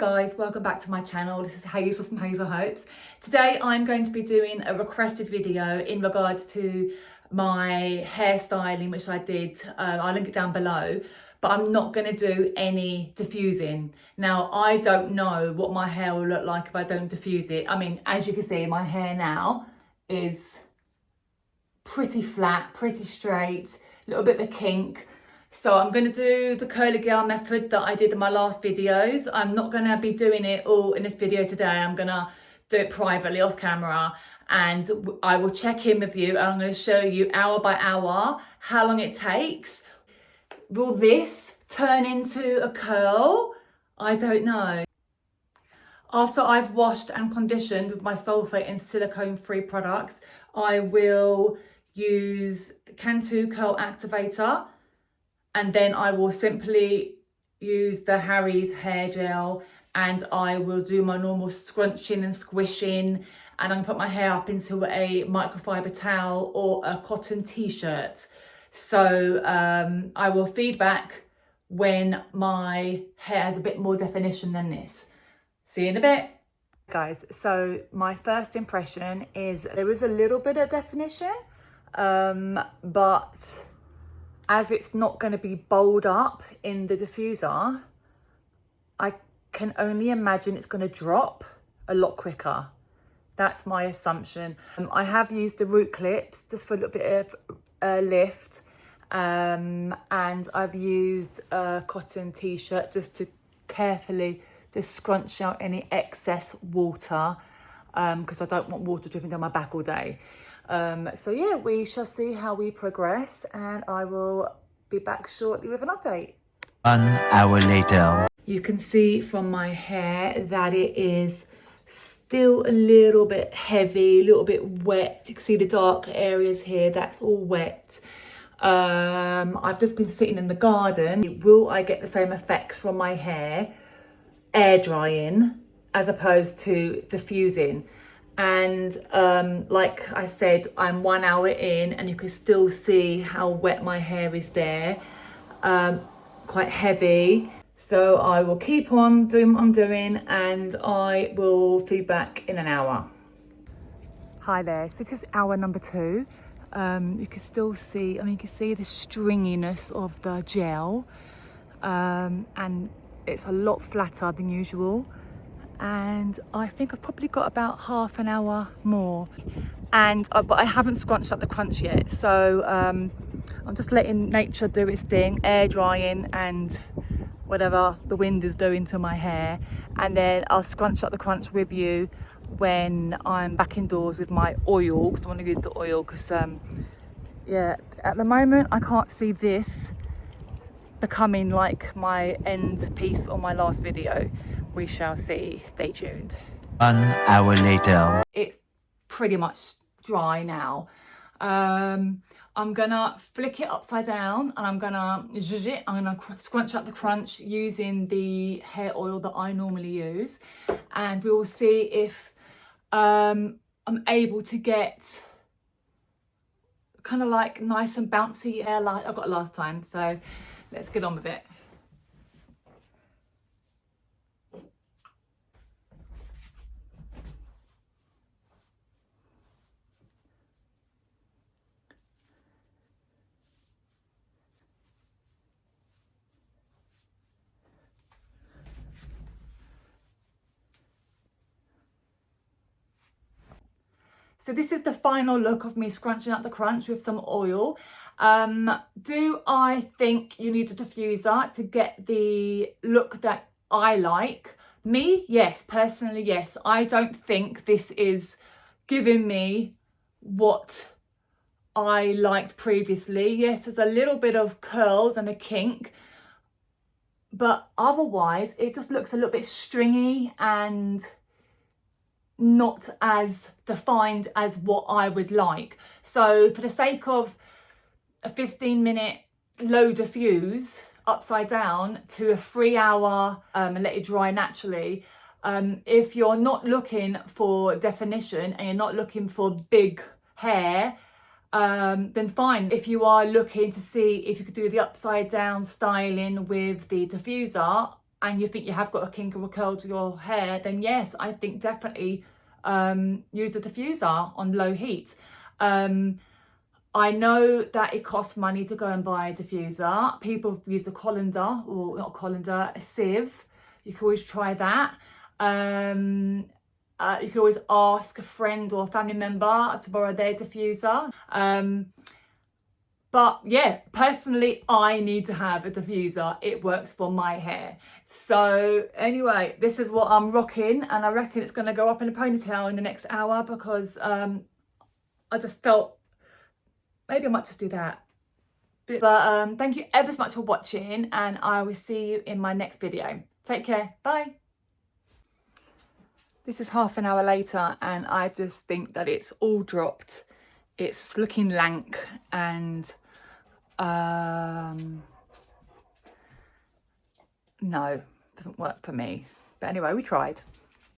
Guys, welcome back to my channel. This is Hazel from Hazel Hopes. Today I'm going to be doing a requested video in regards to my hairstyling, which I did. I'll link it down below, but I'm not going to do any diffusing. Now, I don't know what my hair will look like if I don't diffuse it. I mean, as you can see, my hair now is pretty flat, pretty straight, a little bit of a kink. So I'm going to do the curly girl method that I did in my last videos. I'm not going to be doing it all in this video today. I'm going to do it privately off camera, and I will check in with you. I'm going to show you hour by hour how long it takes. Will this turn into a curl? I don't know. After I've washed and conditioned with my sulfate and silicone-free products, I will use the Cantu curl activator. And then I will simply use the Harry's hair gel, and I will do my normal scrunching and squishing, and I'm gonna put my hair up into a microfiber towel or a cotton t-shirt. So I will feedback when my hair has a bit more definition than this. See you in a bit. Guys, so my first impression is there is a little bit of definition, but as it's not going to be bowled up in the diffuser, I can only imagine it's going to drop a lot quicker. That's my assumption. I have used the root clips just for a little bit of lift, and I've used a cotton t-shirt just to carefully just scrunch out any excess water, because I don't want water dripping down my back all day. So yeah, we shall see how we progress, and I will be back shortly with an update. 1 hour later. You can see from my hair that it is still a little bit heavy, a little bit wet. You can see the dark areas here, that's all wet. I've just been sitting in the garden. Will I get the same effects from my hair air drying as opposed to diffusing? And like I said, I'm 1 hour in, and you can still see how wet my hair is there, quite heavy. So I will keep on doing what I'm doing, and I will feedback in an hour. Hi there, so this is hour number 2. You can still see, you can see the stringiness of the gel, and it's a lot flatter than usual. And I think I've probably got about half an hour more, and but I haven't scrunched up the crunch yet, so I'm just letting nature do its thing, air drying and whatever the wind is doing to my hair, and then I'll scrunch up the crunch with you when I'm back indoors with my oil, because I want to use the oil, because yeah, at the moment I can't see this becoming like my end piece on my last video. We shall see. Stay tuned. 1 hour later. It's pretty much dry now. I'm gonna flick it upside down, and I'm gonna scrunch up the crunch using the hair oil that I normally use, and we will see if I'm able to get kind of like nice and bouncy hair like I got last time. So let's get on with it. So this is the final look of me scrunching up the crunch with some oil. Do I think you need a diffuser to get the look that I like? Me, yes, personally, yes. I don't think this is giving me what I liked previously. Yes, there's a little bit of curls and a kink, but otherwise it just looks a little bit stringy and not as defined as what I would like. So for the sake of a 15-minute low diffuse upside down to a 3 hour and let it dry naturally, if you're not looking for definition and you're not looking for big hair, then fine. If you are looking to see if you could do the upside down styling with the diffuser, and you think you have got a kink or a curl to your hair, then yes, I think definitely use a diffuser on low heat. I know that it costs money to go and buy a diffuser. People use a colander, or not a colander, a sieve. You can always try that. You can always ask a friend or a family member to borrow their diffuser. But yeah, personally, I need to have a diffuser. It works for my hair. So anyway, this is what I'm rocking, and I reckon it's going to go up in a ponytail in the next hour, because I just felt maybe I might just do that. But thank you ever so much for watching, and I will see you in my next video. Take care. Bye. This is half an hour later, and I just think that it's all dropped. It's looking lank, and no, doesn't work for me. But anyway, we tried.